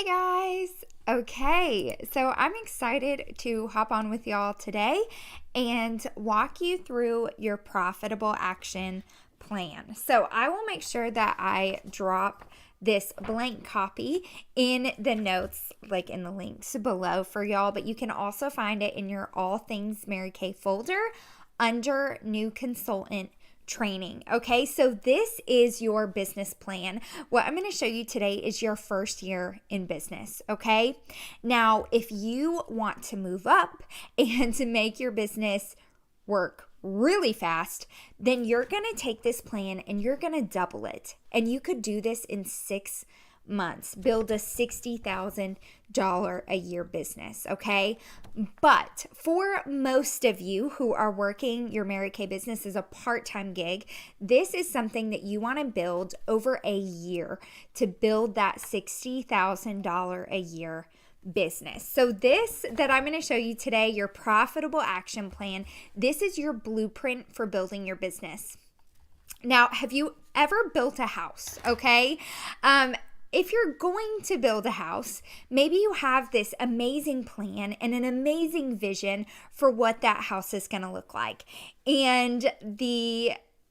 Hey guys! Okay, so I'm excited to hop on with y'all today and walk you through your profitable action plan. So I will make sure that I drop this blank copy in the notes, like in the links below for y'all, but you can also find it in your All Things Mary Kay folder under New Consultant Training. Okay, so this is your business plan. What I'm going to show you today is your first year in business. Okay, now if you want to move up and to make your business work really fast, then you're going to take this plan and you're going to double it. And you could do this in 6 months, build a $60,000 a year business, okay? But for most of you who are working your Mary Kay business as a part-time gig, this is something that you want to build over a year to build that $60,000 a year business. So this that I'm going to show you today, your profitable action plan, this is your blueprint for building your business. Now, have you ever built a house? Okay. If you're going to build a house, maybe you have this amazing plan and an amazing vision for what that house is going to look like. And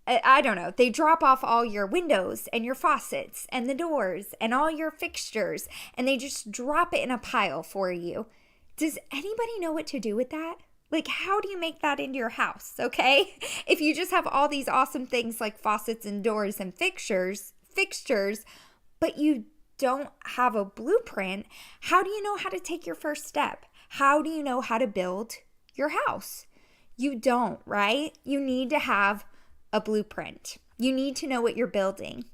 I don't know, they drop off all your windows and your faucets and the doors and all your fixtures, and they just drop it in a pile for you. Does anybody know what to do with that? Like, how do you make that into your house, okay? If you just have all these awesome things like faucets and doors and fixtures, but you don't have a blueprint, how do you know how to take your first step? How do you know how to build your house? You don't, right? You need to have a blueprint. You need to know what you're building.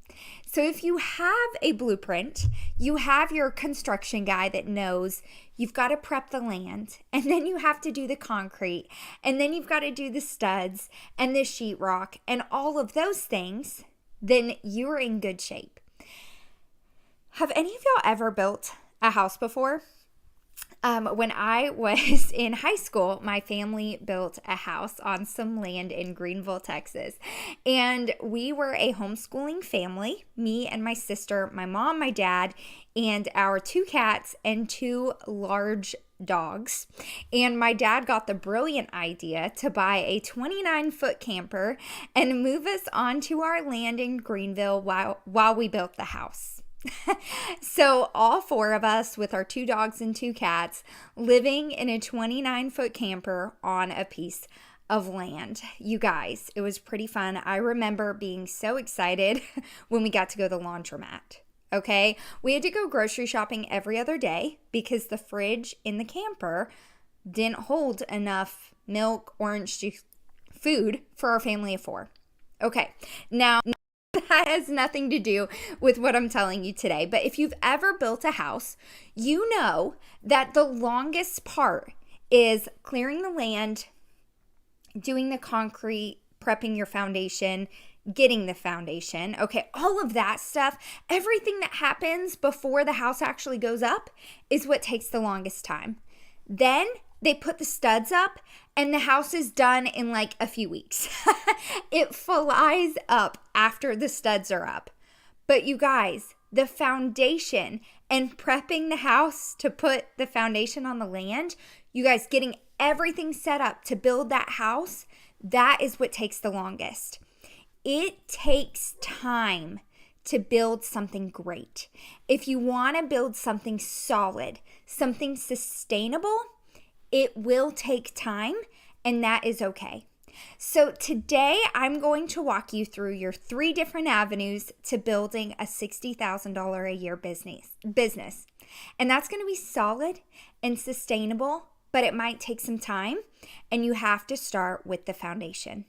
So if you have a blueprint, you have your construction guy that knows you've got to prep the land, and then you have to do the concrete, and then you've got to do the studs and the sheetrock and all of those things, then you're in good shape. Have any of y'all ever built a house before? When I was in high school, my family built a house on some land in Greenville, Texas. And we were a homeschooling family, me and my sister, my mom, my dad, and our 2 cats and 2 large dogs. And my dad got the brilliant idea to buy a 29-foot camper and move us onto our land in Greenville while we built the house. So all 4 of us with our 2 dogs and 2 cats living in a 29-foot camper on a piece of land. You guys, it was pretty fun. I remember being so excited when we got to go to the laundromat. Okay, we had to go grocery shopping every other day because the fridge in the camper didn't hold enough milk, orange juice, food for our family of 4. Okay, now that has nothing to do with what I'm telling you today. But if you've ever built a house, you know that the longest part is clearing the land, doing the concrete, prepping your foundation, getting the foundation. Okay, all of that stuff, everything that happens before the house actually goes up is what takes the longest time. Then they put the studs up and the house is done in like a few weeks. It flies up after the studs are up. But you guys, the foundation and prepping the house to put the foundation on the land, you guys getting everything set up to build that house, that is what takes the longest. It takes time to build something great. If you want to build something solid, something sustainable, it will take time, and that is okay. So today I'm going to walk you through your 3 different avenues to building a $60,000 a year business. And that's going to be solid and sustainable, but it might take some time, and you have to start with the foundation.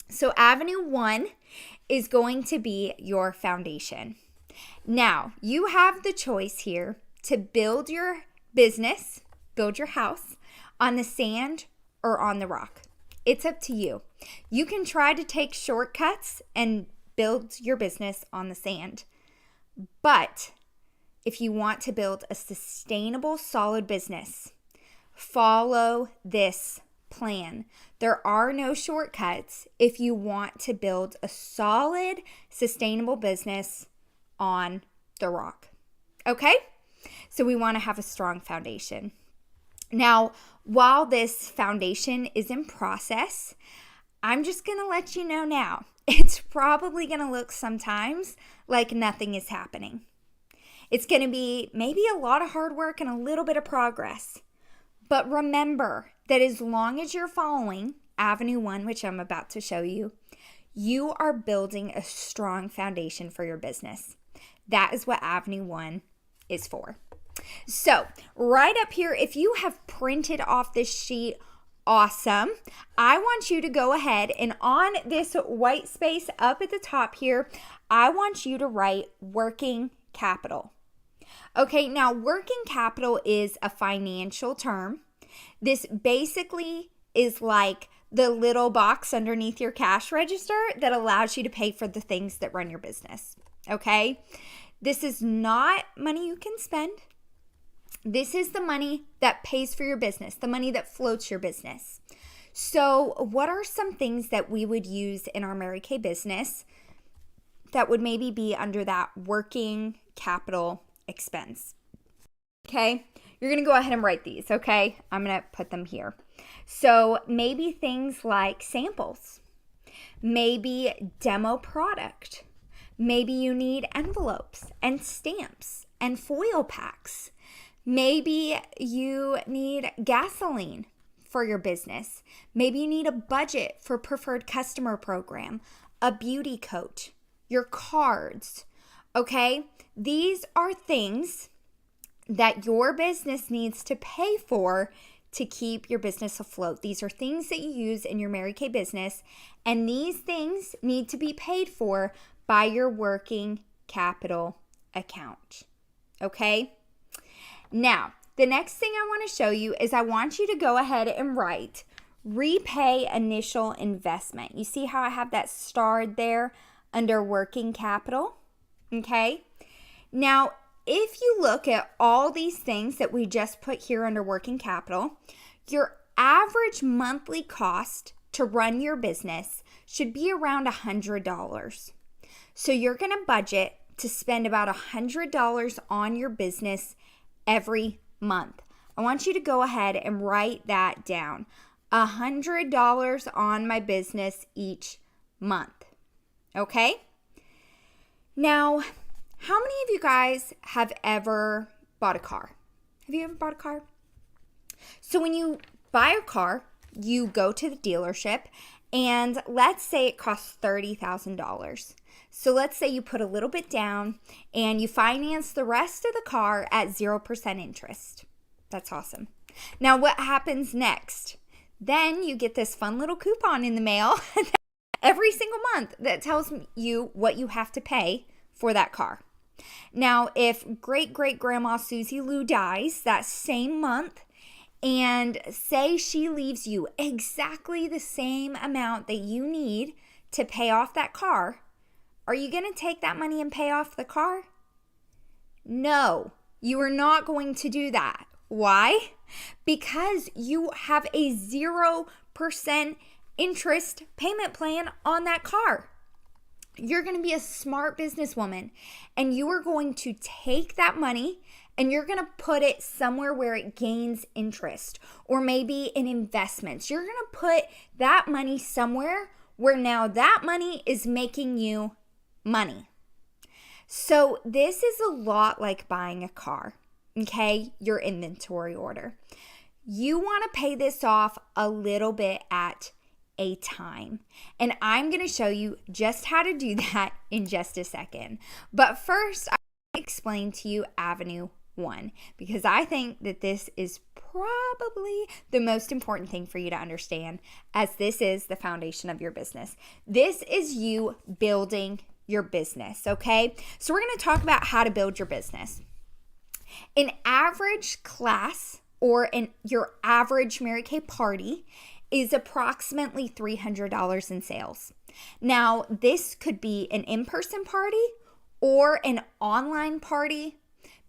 So avenue 1 is going to be your foundation. Now, you have the choice here to build your business, build your house on the sand or on the rock. It's up to you. You can try to take shortcuts and build your business on the sand. But if you want to build a sustainable, solid business, follow this plan. There are no shortcuts if you want to build a solid, sustainable business on the rock. Okay? So we want to have a strong foundation. Now, while this foundation is in process, I'm just going to let you know now, it's probably going to look sometimes like nothing is happening. It's going to be maybe a lot of hard work and a little bit of progress. But remember that as long as you're following Avenue 1, which I'm about to show you, you are building a strong foundation for your business. That is what Avenue 1 is for. So right up here, if you have printed off this sheet, awesome. I want you to go ahead and on this white space up at the top here, I want you to write working capital. Okay, now working capital is a financial term. This basically is like the little box underneath your cash register that allows you to pay for the things that run your business. Okay, this is not money you can spend. This is the money that pays for your business, the money that floats your business. So what are some things that we would use in our Mary Kay business that would maybe be under that working capital expense? Okay, you're going to go ahead and write these, okay? I'm going to put them here. So maybe things like samples, maybe demo product, maybe you need envelopes and stamps and foil packs. Maybe you need gasoline for your business. Maybe you need a budget for preferred customer program, a beauty coat, your cards, okay? These are things that your business needs to pay for to keep your business afloat. These are things that you use in your Mary Kay business, and these things need to be paid for by your working capital account, okay? Now, the next thing I want to show you is I want you to go ahead and write repay initial investment. You see how I have that starred there under working capital? Okay. Now, if you look at all these things that we just put here under working capital, your average monthly cost to run your business should be around $100. So you're going to budget to spend about $100 on your business every month. I want you to go ahead and write that down. $100 on my business each month. Okay? Now, how many of you guys have ever bought a car? Have you ever bought a car? So when you buy a car, you go to the dealership and let's say it costs $30,000. So let's say you put a little bit down and you finance the rest of the car at 0% interest. That's awesome. Now what happens next? Then you get this fun little coupon in the mail every single month that tells you what you have to pay for that car. Now, if great-great-grandma Susie Lou dies that same month, and say she leaves you exactly the same amount that you need to pay off that car, are you going to take that money and pay off the car? No, you are not going to do that. Why? Because you have a 0% interest payment plan on that car. You're going to be a smart businesswoman and you are going to take that money and you're going to put it somewhere where it gains interest, or maybe in investments. You're going to put that money somewhere where now that money is making you money. So this is a lot like buying a car, okay? Your inventory order. You want to pay this off a little bit at a time. And I'm going to show you just how to do that in just a second. But first, I want to explain to you Avenue 1, because I think that this is probably the most important thing for you to understand, as this is the foundation of your business. This is you building your business, okay? So we're going to talk about how to build your business. An average class or your average Mary Kay party is approximately $300 in sales. Now, this could be an in-person party or an online party.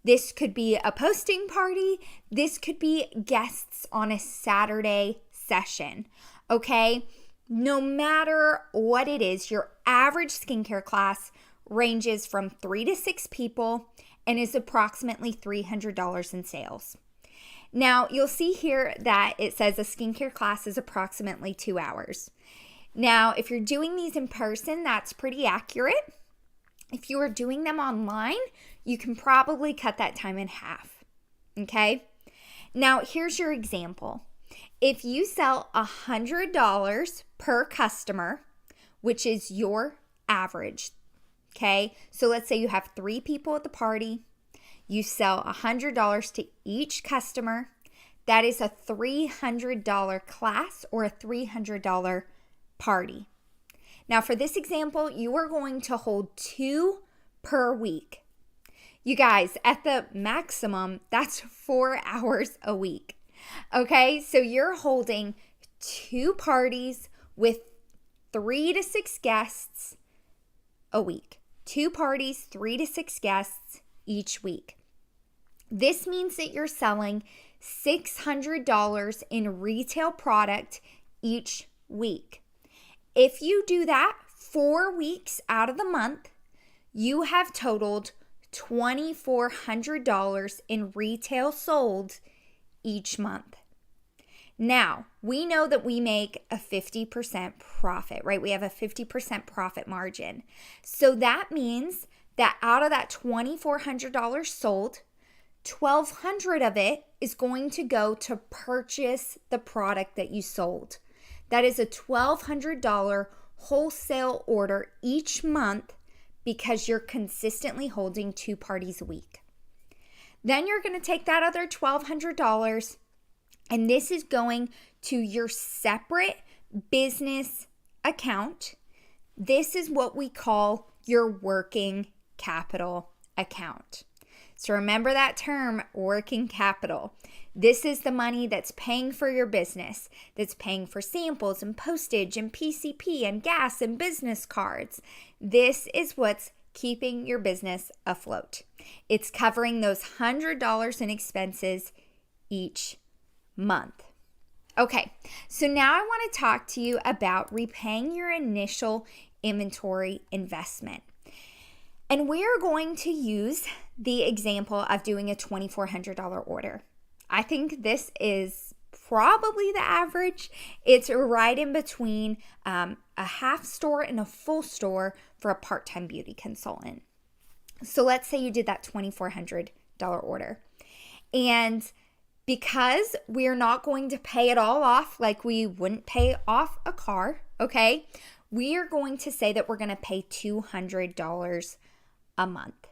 This could be a posting party. This could be guests on a Saturday session, okay? No matter what it is, your average skincare class ranges from 3 to 6 people, and is approximately $300 in sales. Now, you'll see here that it says a skincare class is approximately 2 hours. Now, if you're doing these in person, that's pretty accurate. If you are doing them online, you can probably cut that time in half, okay? Now, here's your example. If you sell $100 per customer, which is your average, okay? So let's say you have 3 people at the party. You sell $100 to each customer. That is a $300 class or a $300 party. Now, for this example, you are going to hold 2 per week. You guys, at the maximum, that's 4 hours a week. Okay, so you're holding 2 parties with 3 to 6 guests a week. 2 parties, 3 to 6 guests each week. This means that you're selling $600 in retail product each week. If you do that 4 weeks out of the month, you have totaled $2,400 in retail sold each month. Now, we know that we make a 50% profit, right? We have a 50% profit margin. So that means that out of that $2,400 sold, $1,200 of it is going to go to purchase the product that you sold. That is a $1,200 wholesale order each month because you're consistently holding 2 parties a week. Then you're going to take that other $1,200 and this is going to your separate business account. This is what we call your working capital account. So remember that term, working capital. This is the money that's paying for your business, that's paying for samples and postage and PCP and gas and business cards. This is what's keeping your business afloat. It's covering those $100 in expenses each month. Okay, so now I want to talk to you about repaying your initial inventory investment. And we're going to use the example of doing a $2,400 order. I think this is probably the average. It's right in between a half store and a full store for a part-time beauty consultant. So let's say you did that $2,400 order. And because we're not going to pay it all off like we wouldn't pay off a car, okay, we are going to say that we're going to pay $200 a month.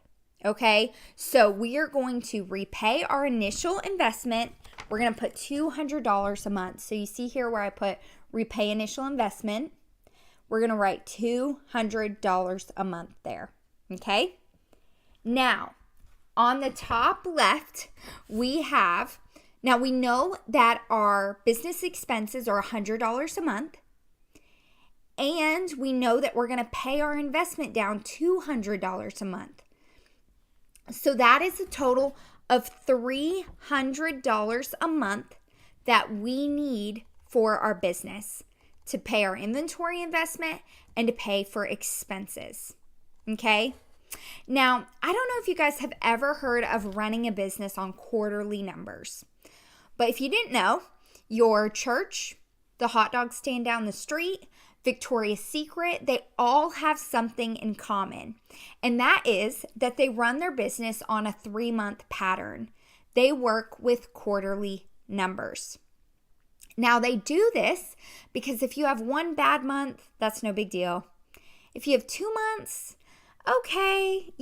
Okay, so we are going to repay our initial investment. We're going to put $200 a month. So you see here where I put repay initial investment. We're going to write $200 a month there. Okay, now on the top left, we know that our business expenses are $100 a month. And we know that we're going to pay our investment down $200 a month. So that is a total of $300 a month that we need for our business to pay our inventory investment and to pay for expenses. Okay? Now, I don't know if you guys have ever heard of running a business on quarterly numbers. But if you didn't know, your church, the hot dog stand down the street, Victoria's Secret, they all have something in common. And that is that they run their business on a 3-month pattern. They work with quarterly numbers. Now they do this because if you have 1 bad month, that's no big deal. If you have 2 months, okay,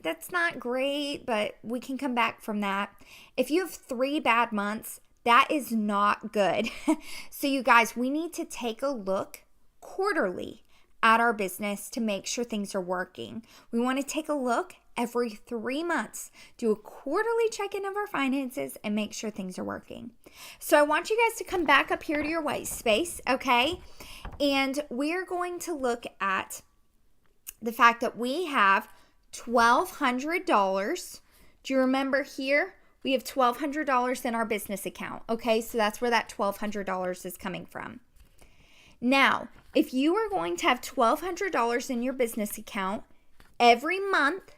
that's not great, but we can come back from that. If you have 3 bad months, that is not good. So you guys, we need to take a look quarterly at our business to make sure things are working. We want to take a look every 3 months, do a quarterly check-in of our finances and make sure things are working. So I want you guys to come back up here to your white space, okay? And we're going to look at the fact that we have $1,200. Do you remember here? We have $1,200 in our business account, okay? So that's where that $1,200 is coming from. Now, if you are going to have $1,200 in your business account every month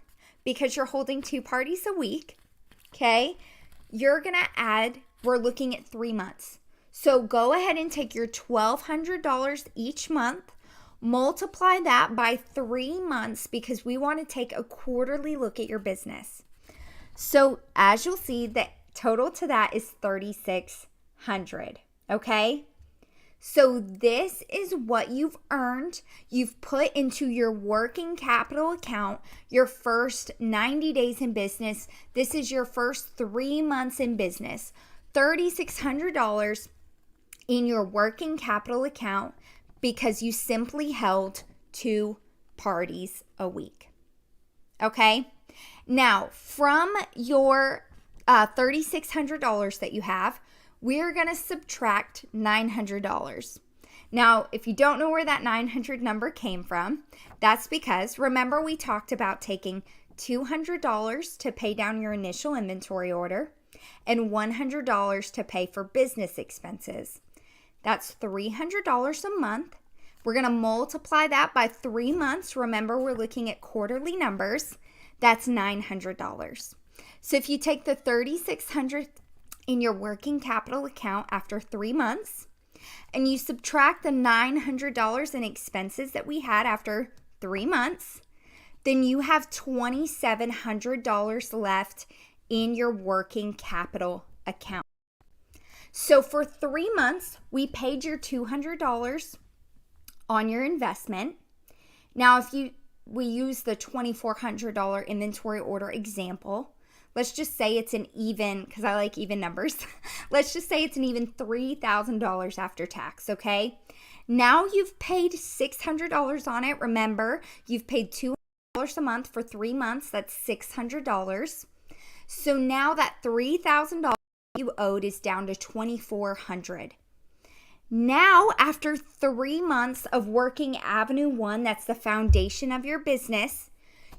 because you're holding 2 parties a week, okay, you're going to add, we're looking at 3 months. So go ahead and take your $1,200 each month, multiply that by 3 months because we want to take a quarterly look at your business. So as you'll see, the total to that is $3,600, okay? So this is what you've earned. You've put into your working capital account your first 90 days in business. This is your first 3 months in business. $3,600 in your working capital account because you simply held 2 parties a week. Okay? Now, from your $3,600 that you have, we're going to subtract $900. Now, if you don't know where that 900 number came from, that's because, remember we talked about taking $200 to pay down your initial inventory order and $100 to pay for business expenses. That's $300 a month. We're going to multiply that by 3 months. Remember, we're looking at quarterly numbers. That's $900. So if you take the $3,600 in your working capital account after 3 months, and you subtract the $900 in expenses that we had after 3 months, then you have $2,700 left in your working capital account. So for 3 months, we paid your $200 on your investment. Now, if we use the $2,400 inventory order example, let's just say it's an even, because I like even numbers. Let's just say it's an even $3,000 after tax, okay? Now you've paid $600 on it. Remember, you've paid $200 a month for 3 months. That's $600. So now that $3,000 you owed is down to $2,400. Now, after 3 months of working Avenue 1, that's the foundation of your business,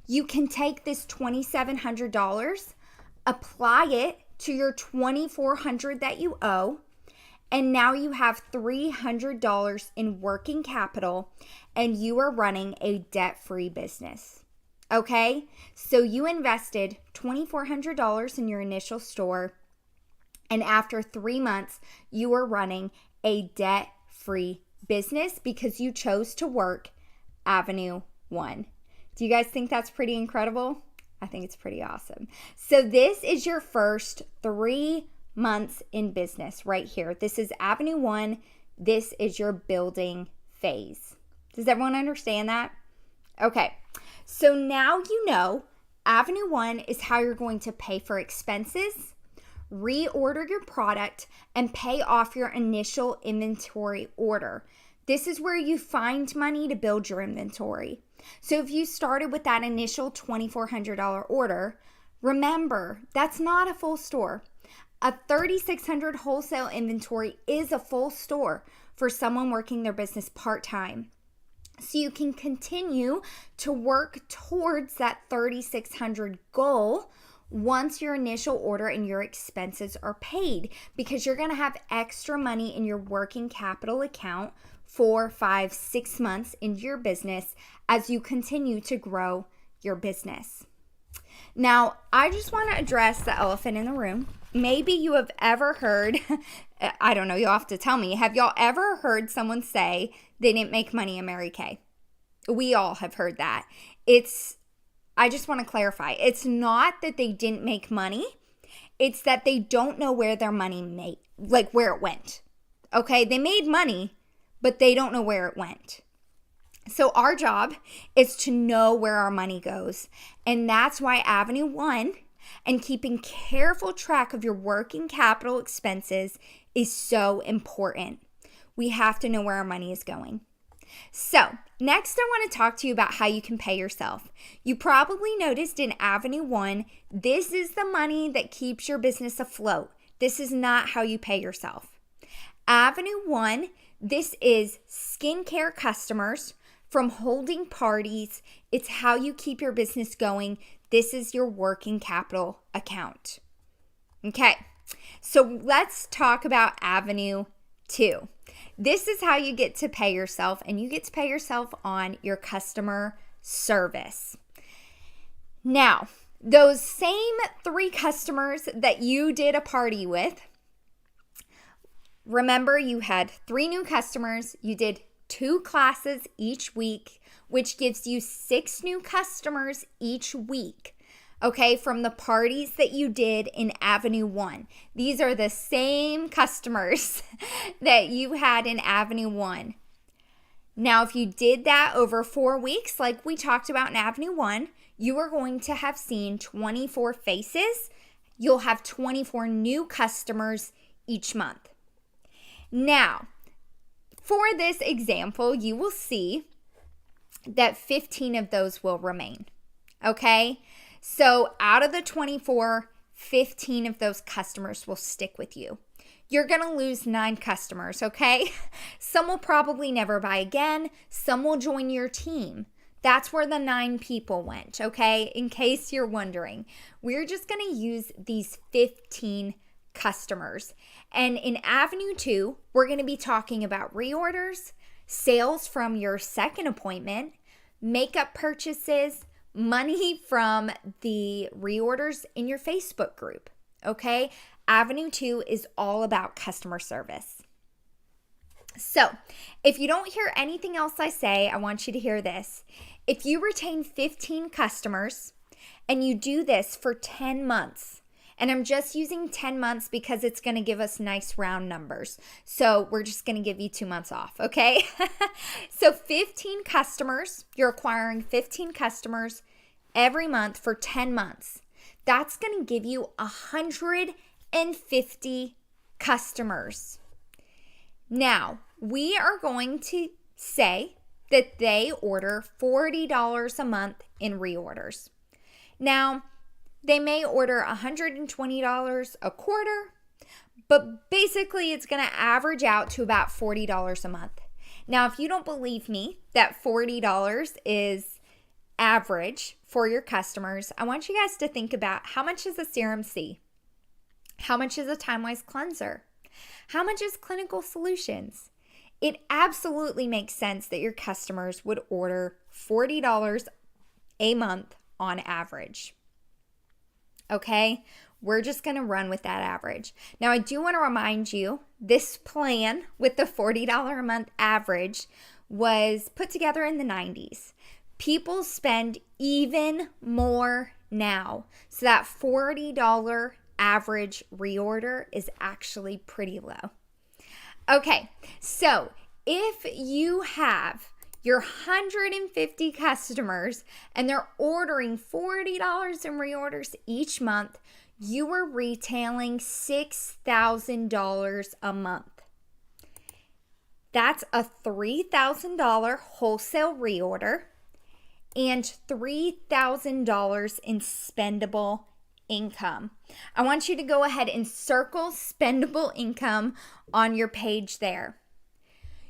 you can take this $2,700, apply it to your $2,400 that you owe, and now you have $300 in working capital, and you are running a debt-free business. Okay? So you invested $2,400 in your initial store, and after 3 months, you are running a debt-free business because you chose to work Avenue 1. Do you guys think that's pretty incredible? I think it's pretty awesome. So this is your first 3 months in business right here. This is Avenue 1. This is your building phase. Does everyone understand that? Okay. So now you know Avenue 1 is how you're going to pay for expenses, reorder your product, and pay off your initial inventory order. This is where you find money to build your inventory. So if you started with that initial $2,400 order, remember, that's not a full store. A $3,600 wholesale inventory is a full store for someone working their business part-time. So you can continue to work towards that $3,600 goal once your initial order and your expenses are paid, because you're going to have extra money in your working capital account 4, 5, 6 months into your business as you continue to grow your business. Now, I just want to address the elephant in the room. Maybe you have ever heard, I don't know, you'll have to tell me, have y'all ever heard someone say they didn't make money in Mary Kay? We all have heard that. I just want to clarify. It's not that they didn't make money. It's that they don't know where their money where it went. Okay, they made money, but they don't know where it went. So our job is to know where our money goes. And that's why Avenue 1 and keeping careful track of your working capital expenses is so important. We have to know where our money is going. So next I want to talk to you about how you can pay yourself. You probably noticed in Avenue 1, this is the money that keeps your business afloat. This is not how you pay yourself. Avenue 1, this is skincare customers from holding parties. It's how you keep your business going. This is your working capital account. Okay, so let's talk about Avenue 2. This is how you get to pay yourself, and you get to pay yourself on your customer service. Now, those same 3 customers that you did a party with, remember you had 3 new customers, you did 2 classes each week, which gives you 6 new customers each week. Okay, from the parties that you did in Avenue 1. These are the same customers that you had in Avenue 1. Now, if you did that over 4 weeks, like we talked about in Avenue 1, you are going to have seen 24 faces. You'll have 24 new customers each month. Now, for this example, you will see that 15 of those will remain. Okay? So out of the 24, 15 of those customers will stick with you. You're going to lose 9 customers, okay? Some will probably never buy again. Some will join your team. That's where the 9 people went, okay? In case you're wondering, we're just going to use these 15 customers. And in Avenue 2, we're going to be talking about reorders, sales from your second appointment, makeup purchases, money from the reorders in your Facebook group, okay? Avenue 2 is all about customer service. So, if you don't hear anything else I say, I want you to hear this. If you retain 15 customers and you do this for 10 months, and I'm just using 10 months because it's going to give us nice round numbers. So we're just going to give you 2 months off, okay? So 15 customers, you're acquiring 15 customers every month for 10 months. That's going to give you 150 customers. Now, we are going to say that they order $40 a month in reorders. Now, they may order $120 a quarter, but basically it's going to average out to about $40 a month. Now, if you don't believe me that $40 is average for your customers, I want you guys to think about how much is a Serum C? How much is a Time-Wise cleanser? How much is Clinical Solutions? It absolutely makes sense that your customers would order $40 a month on average. Okay, we're just going to run with that average. Now, I do want to remind you, this plan with the $40 a month average was put together in the 90s. People spend even more now. So that $40 average reorder is actually pretty low. Okay, so if you have your 150 customers and they're ordering $40 in reorders each month, you are retailing $6,000 a month. That's a $3,000 wholesale reorder and $3,000 in spendable income. I want you to go ahead and circle spendable income on your page there.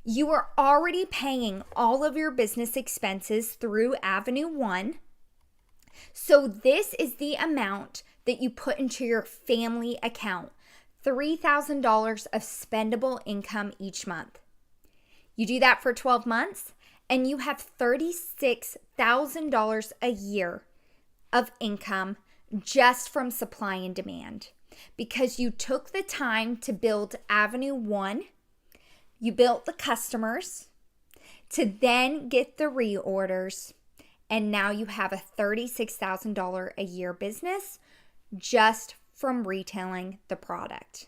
You are already paying all of your business expenses through Avenue 1. So this is the amount that you put into your family account, $3,000 of spendable income each month. You do that for 12 months and you have $36,000 a year of income just from supply and demand because you took the time to build Avenue 1. You built the customers to then get the reorders, and now you have a $36,000 a year business just from retailing the product.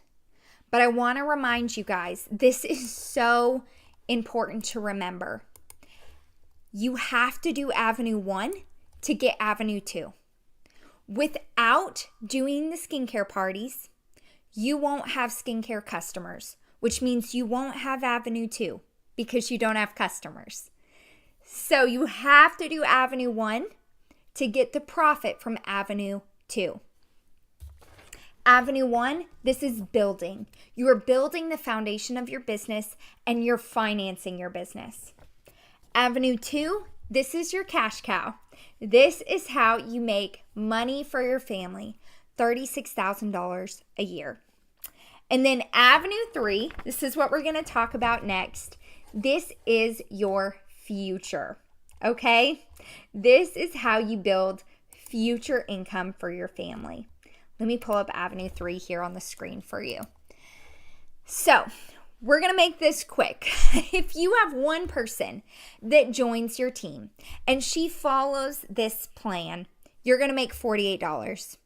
But I want to remind you guys, this is so important to remember. You have to do Avenue 1 to get Avenue 2. Without doing the skincare parties, you won't have skincare customers, which means you won't have Avenue 2 because you don't have customers. So you have to do Avenue 1 to get the profit from Avenue 2. Avenue 1, this is building. You are building the foundation of your business and you're financing your business. Avenue 2, this is your cash cow. This is how you make money for your family, $36,000 a year. And then Avenue 3, this is what we're going to talk about next. This is your future, okay? This is how you build future income for your family. Let me pull up Avenue 3 here on the screen for you. So we're going to make this quick. If you have one person that joins your team and she follows this plan, you're going to make $48.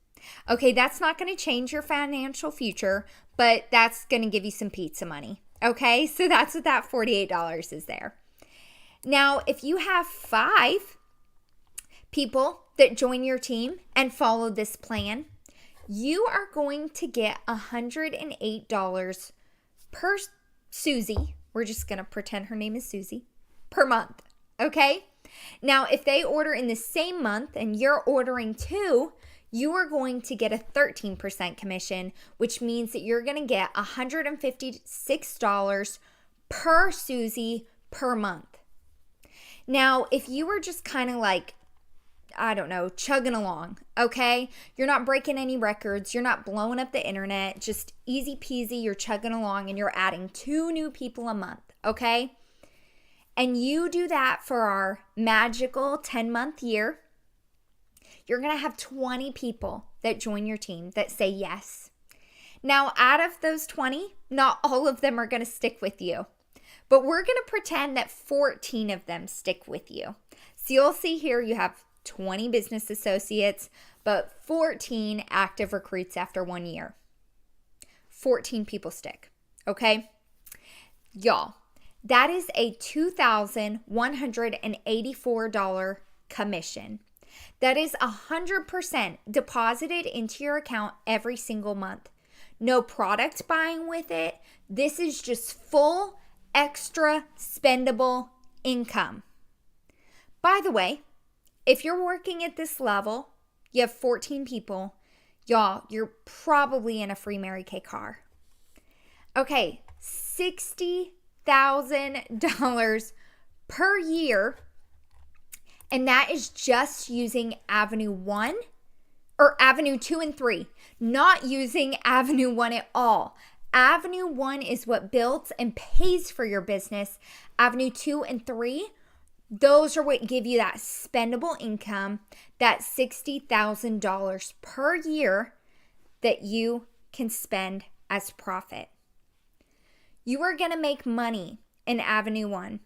Okay, that's not going to change your financial future, but that's going to give you some pizza money. Okay, so that's what that $48 is there. Now, if you have 5 people that join your team and follow this plan, you are going to get $108 per Susie. We're just going to pretend her name is Susie per month. Okay? Now, if they order in the same month and you're ordering 2, you are going to get a 13% commission, which means that you're going to get $156 per Susie per month. Now, if you were just kind of like, I don't know, chugging along, okay? You're not breaking any records. You're not blowing up the internet. Just easy peasy, you're chugging along and you're adding 2 new people a month, okay? And you do that for our magical 10-month year, you're going to have 20 people that join your team that say yes. Now, out of those 20, not all of them are going to stick with you, but we're going to pretend that 14 of them stick with you. So you'll see here you have 20 business associates, but 14 active recruits after 1 year. 14 people stick, okay? Y'all, that is a $2,184 commission. That is 100% deposited into your account every single month. No product buying with it. This is just full extra spendable income. By the way, if you're working at this level, you have 14 people, y'all, you're probably in a free Mary Kay car. Okay, $60,000 per year. And that is just using Avenue 1 or Avenue 2 and 3, not using Avenue 1 at all. Avenue 1 is what builds and pays for your business. Avenue 2 and 3, those are what give you that spendable income, that $60,000 per year that you can spend as profit. You are going to make money in Avenue 1.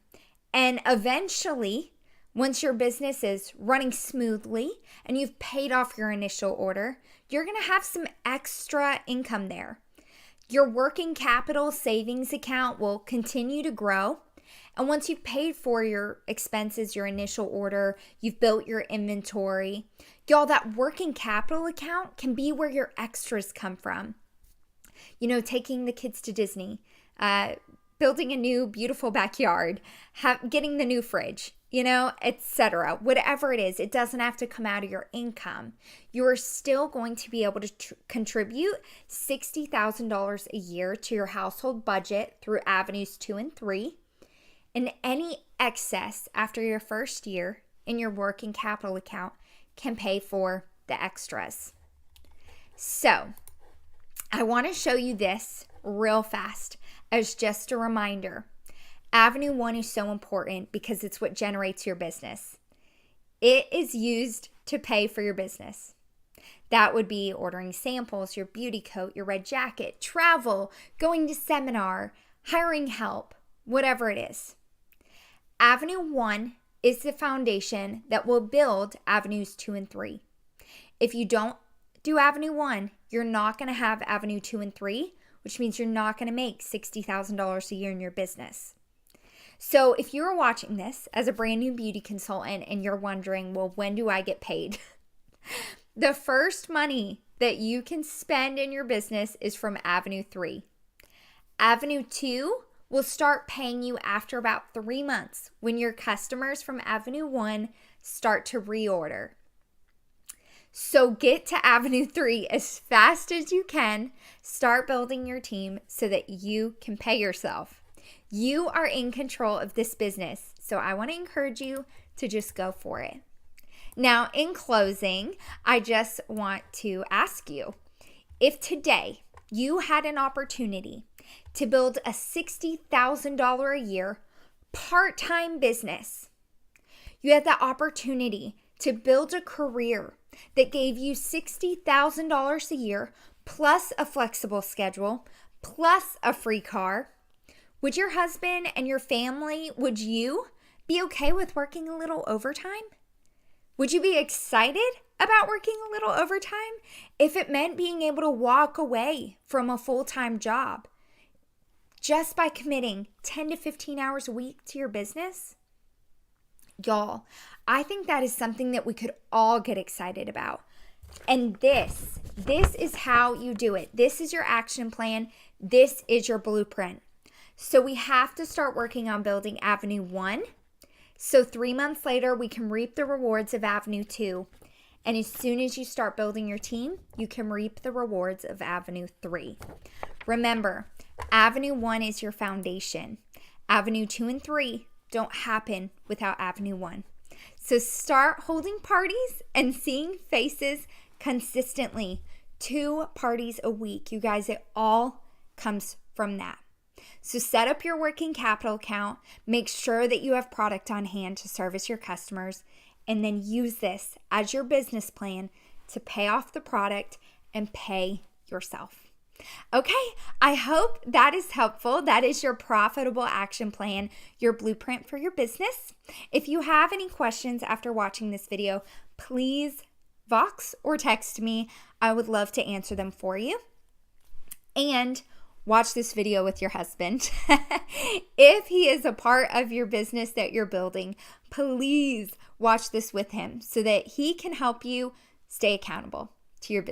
And eventually, once your business is running smoothly and you've paid off your initial order, you're going to have some extra income there. Your working capital savings account will continue to grow. And once you've paid for your expenses, your initial order, you've built your inventory, y'all, that working capital account can be where your extras come from. You know, taking the kids to Disney, building a new beautiful backyard, getting the new fridge, you know, etc. Whatever it is, it doesn't have to come out of your income. You are still going to be able to contribute $60,000 a year to your household budget through Avenues 2 and 3. And any excess after your first year in your working capital account can pay for the extras. So, I want to show you this real fast as just a reminder. Avenue 1 is so important because it's what generates your business. It is used to pay for your business. That would be ordering samples, your beauty coat, your red jacket, travel, going to seminar, hiring help, whatever it is. Avenue 1 is the foundation that will build Avenues 2 and 3. If you don't do Avenue 1, you're not going to have Avenue 2 and 3, which means you're not going to make $60,000 a year in your business. So if you're watching this as a brand new beauty consultant and you're wondering, well, when do I get paid? The first money that you can spend in your business is from Avenue 3. Avenue 2 will start paying you after about 3 months when your customers from Avenue 1 start to reorder. So get to Avenue 3 as fast as you can. Start building your team so that you can pay yourself. You are in control of this business, so I want to encourage you to just go for it. Now, in closing, I just want to ask you, if today you had an opportunity to build a $60,000 a year part-time business, you had the opportunity to build a career that gave you $60,000 a year plus a flexible schedule plus a free car, would your husband and your family, would you be okay with working a little overtime? Would you be excited about working a little overtime if it meant being able to walk away from a full-time job just by committing 10 to 15 hours a week to your business? Y'all, I think that is something that we could all get excited about. And this is how you do it. This is your action plan. This is your blueprint. So we have to start working on building Avenue 1. So 3 months later, we can reap the rewards of Avenue 2. And as soon as you start building your team, you can reap the rewards of Avenue 3. Remember, Avenue 1 is your foundation. Avenue 2 and 3 don't happen without Avenue 1. So start holding parties and seeing faces consistently. 2 parties a week. You guys, it all comes from that. So set up your working capital account, make sure that you have product on hand to service your customers, and then use this as your business plan to pay off the product and pay yourself. Okay, I hope that is helpful. That is your profitable action plan, your blueprint for your business. If you have any questions after watching this video, please Vox or text me. I would love to answer them for you. And watch this video with your husband. If he is a part of your business that you're building, please watch this with him so that he can help you stay accountable to your business.